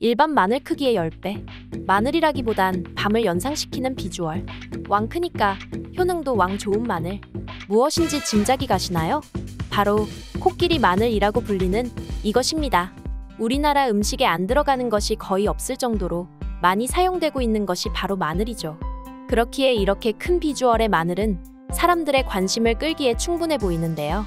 일반 마늘 크기의 10배. 마늘이라기보단 밤을 연상시키는 비주얼. 왕 크니까 효능도 왕 좋은 마늘. 무엇인지 짐작이 가시나요? 바로 코끼리 마늘이라고 불리는 이것입니다. 우리나라 음식에 안 들어가는 것이 거의 없을 정도로 많이 사용되고 있는 것이 바로 마늘이죠. 그렇기에 이렇게 큰 비주얼의 마늘은 사람들의 관심을 끌기에 충분해 보이는데요.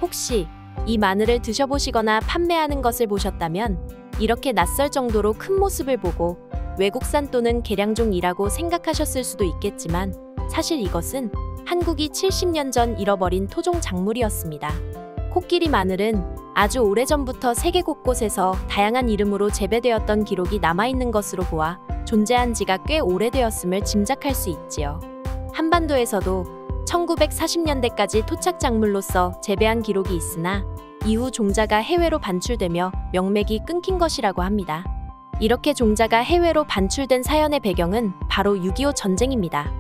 혹시 이 마늘을 드셔보시거나 판매하는 것을 보셨다면 이렇게 낯설 정도로 큰 모습을 보고 외국산 또는 개량종이라고 생각하셨을 수도 있겠지만 사실 이것은 한국이 70년 전 잃어버린 토종 작물이었습니다. 코끼리 마늘은 아주 오래전부터 세계 곳곳에서 다양한 이름으로 재배되었던 기록이 남아있는 것으로 보아 존재한 지가 꽤 오래되었음을 짐작할 수 있지요. 한반도에서도 1940년대까지 토착 작물로서 재배한 기록이 있으나 이후 종자가 해외로 반출되며 명맥이 끊긴 것이라고 합니다. 이렇게 종자가 해외로 반출된 사연의 배경은 바로 6.25 전쟁입니다.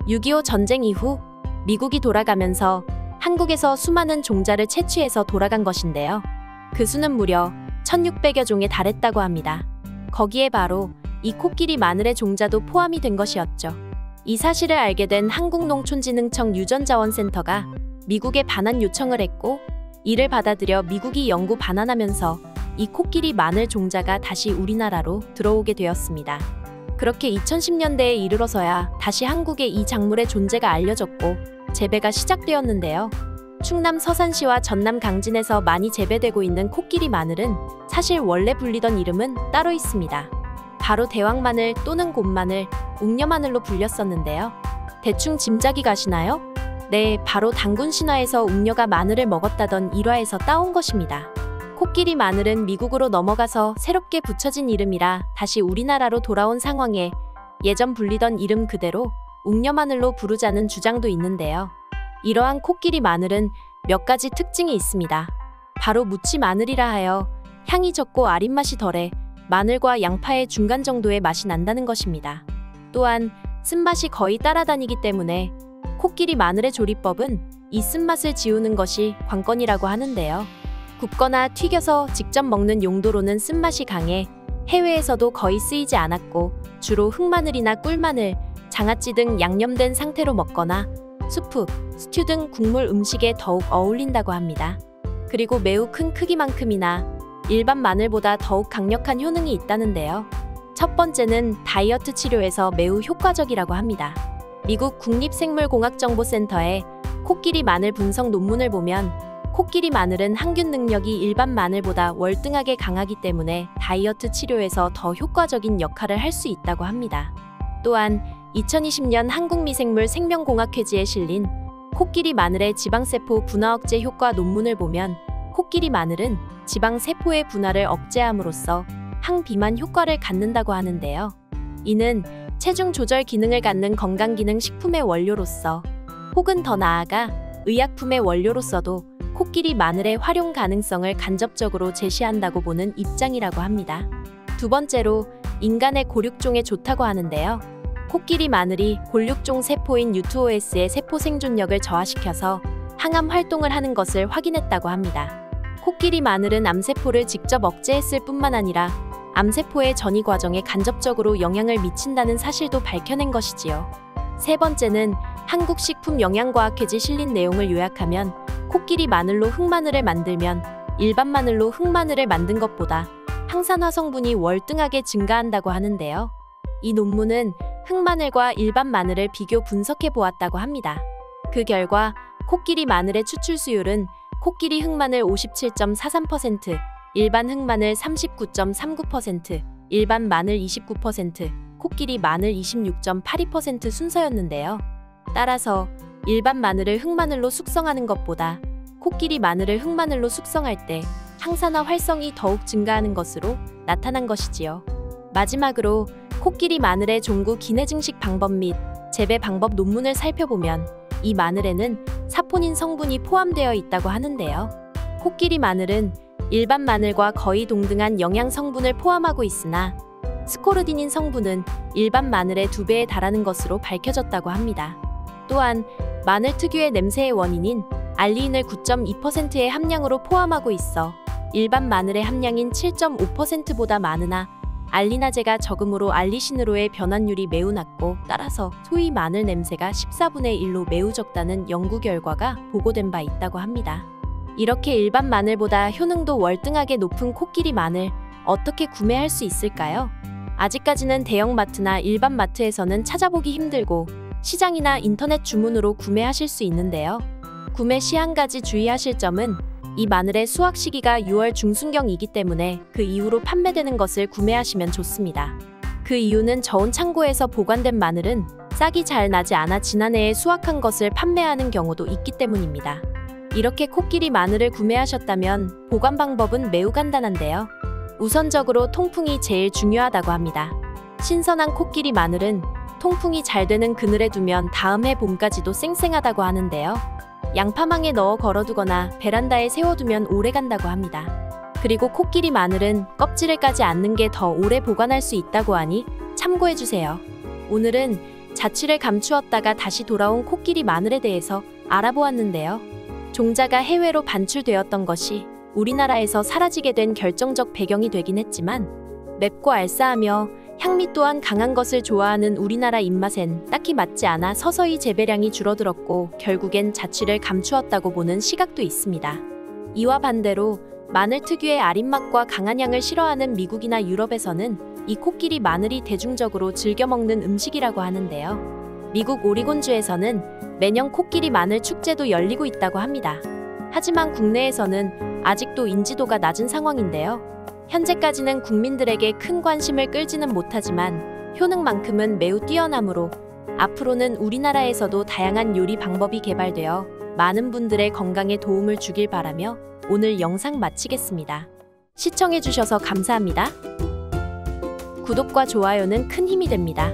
6.25 전쟁 이후 미국이 돌아가면서 한국에서 수많은 종자를 채취해서 돌아간 것인데요. 그 수는 무려 1600여 종에 달했다고 합니다. 거기에 바로 이 코끼리 마늘의 종자도 포함이 된 것이었죠. 이 사실을 알게 된 한국농촌진흥청 유전자원센터가 미국에 반환 요청을 했고 이를 받아들여 미국이 영구 반환하면서 이 코끼리 마늘 종자가 다시 우리나라로 들어오게 되었습니다. 그렇게 2010년대에 이르러서야 다시 한국에 이 작물의 존재가 알려졌고 재배가 시작되었는데요. 충남 서산시와 전남 강진에서 많이 재배되고 있는 코끼리 마늘은 사실 원래 불리던 이름은 따로 있습니다. 바로 대왕마늘 또는 곰마늘, 웅녀마늘로 불렸었는데요. 대충 짐작이 가시나요? 네, 바로 단군 신화에서 웅녀가 마늘을 먹었다던 일화에서 따온 것입니다. 코끼리 마늘은 미국으로 넘어가서 새롭게 붙여진 이름이라 다시 우리나라로 돌아온 상황에 예전 불리던 이름 그대로 웅녀마늘로 부르자는 주장도 있는데요. 이러한 코끼리 마늘은 몇 가지 특징이 있습니다. 바로 무치 마늘이라 하여 향이 적고 아린 맛이 덜해 마늘과 양파의 중간 정도의 맛이 난다는 것입니다. 또한 쓴맛이 거의 따라다니기 때문에 코끼리 마늘의 조리법은 이 쓴맛을 지우는 것이 관건이라고 하는데요. 굽거나 튀겨서 직접 먹는 용도로는 쓴맛이 강해 해외에서도 거의 쓰이지 않았고 주로 흑마늘이나 꿀마늘, 장아찌 등 양념된 상태로 먹거나 수프, 스튜 등 국물 음식에 더욱 어울린다고 합니다. 그리고 매우 큰 크기만큼이나 일반 마늘보다 더욱 강력한 효능이 있다는데요. 첫 번째는 다이어트 치료에서 매우 효과적이라고 합니다. 미국 국립생물공학정보센터의 코끼리 마늘 분석 논문을 보면 코끼리 마늘은 항균 능력이 일반 마늘보다 월등하게 강하기 때문에 다이어트 치료에서 더 효과적인 역할을 할 수 있다고 합니다. 또한 2020년 한국미생물 생명공학회지에 실린 코끼리 마늘의 지방세포 분화 억제 효과 논문을 보면 코끼리 마늘은 지방세포의 분화를 억제함으로써 항비만 효과를 갖는다고 하는데요. 이는 체중 조절 기능을 갖는 건강기능식품의 원료로서 혹은 더 나아가 의약품의 원료로서도 코끼리 마늘의 활용 가능성을 간접적으로 제시한다고 보는 입장이라고 합니다. 두 번째로 인간의 골육종에 좋다고 하는데요. 코끼리 마늘이 골육종 세포인 유투오에스의 세포 생존력을 저하시켜서 항암 활동을 하는 것을 확인했다고 합니다. 코끼리 마늘은 암세포를 직접 억제했을 뿐만 아니라 암세포의 전이 과정에 간접적으로 영향을 미친다는 사실도 밝혀낸 것이지요. 세 번째는 한국식품영양과학회지 실린 내용을 요약하면 코끼리 마늘로 흑마늘을 만들면 일반 마늘로 흑마늘을 만든 것보다 항산화 성분이 월등하게 증가한다고 하는데요. 이 논문은 흑마늘과 일반 마늘을 비교 분석해 보았다고 합니다. 그 결과 코끼리 마늘의 추출 수율은 코끼리 흑마늘 57.43%, 일반 흑마늘 39.39%, 일반 마늘 29%, 코끼리 마늘 26.82% 순서였는데요. 따라서 일반 마늘을 흑마늘로 숙성하는 것보다 코끼리 마늘을 흑마늘로 숙성할 때 항산화 활성이 더욱 증가하는 것으로 나타난 것이지요. 마지막으로 코끼리 마늘의 종구 기내 증식 방법 및 재배 방법 논문을 살펴보면 이 마늘에는 사포닌 성분이 포함되어 있다고 하는데요. 코끼리 마늘은 일반 마늘과 거의 동등한 영양 성분을 포함하고 있으나 스코르디닌 성분은 일반 마늘의 2배에 달하는 것으로 밝혀졌다고 합니다. 또한 마늘 특유의 냄새의 원인인 알리인을 9.2%의 함량으로 포함하고 있어 일반 마늘의 함량인 7.5%보다 많으나 알리나제가 적음으로 알리신으로의 변환율이 매우 낮고 따라서 소위 마늘 냄새가 14분의 1로 매우 적다는 연구 결과가 보고된 바 있다고 합니다. 이렇게 일반 마늘보다 효능도 월등하게 높은 코끼리 마늘 어떻게 구매할 수 있을까요? 아직까지는 대형마트나 일반 마트에서는 찾아보기 힘들고 시장이나 인터넷 주문으로 구매하실 수 있는데요. 구매 시 한 가지 주의하실 점은 이 마늘의 수확 시기가 6월 중순경이기 때문에 그 이후로 판매되는 것을 구매하시면 좋습니다. 그 이유는 저온 창고에서 보관된 마늘은 싹이 잘 나지 않아 지난해에 수확한 것을 판매하는 경우도 있기 때문입니다. 이렇게 코끼리 마늘을 구매하셨다면 보관 방법은 매우 간단한데요. 우선적으로 통풍이 제일 중요하다고 합니다. 신선한 코끼리 마늘은 통풍이 잘 되는 그늘에 두면 다음 해 봄까지도 쌩쌩하다고 하는데요. 양파망에 넣어 걸어두거나 베란다에 세워두면 오래 간다고 합니다. 그리고 코끼리 마늘은 껍질을 까지 않는 게 더 오래 보관할 수 있다고 하니 참고해주세요. 오늘은 자취를 감추었다가 다시 돌아온 코끼리 마늘에 대해서 알아보았는데요. 종자가 해외로 반출되었던 것이 우리나라에서 사라지게 된 결정적 배경이 되긴 했지만 맵고 알싸하며 향미 또한 강한 것을 좋아하는 우리나라 입맛엔 딱히 맞지 않아 서서히 재배량이 줄어들었고 결국엔 자취를 감추었다고 보는 시각도 있습니다. 이와 반대로 마늘 특유의 아린 맛과 강한 향을 싫어하는 미국이나 유럽에서는 이 코끼리 마늘이 대중적으로 즐겨 먹는 음식이라고 하는데요. 미국 오리곤주에서는 매년 코끼리 마늘 축제도 열리고 있다고 합니다. 하지만 국내에서는 아직도 인지도가 낮은 상황인데요. 현재까지는 국민들에게 큰 관심을 끌지는 못하지만 효능만큼은 매우 뛰어나므로 앞으로는 우리나라에서도 다양한 요리 방법이 개발되어 많은 분들의 건강에 도움을 주길 바라며 오늘 영상 마치겠습니다. 시청해주셔서 감사합니다. 구독과 좋아요는 큰 힘이 됩니다.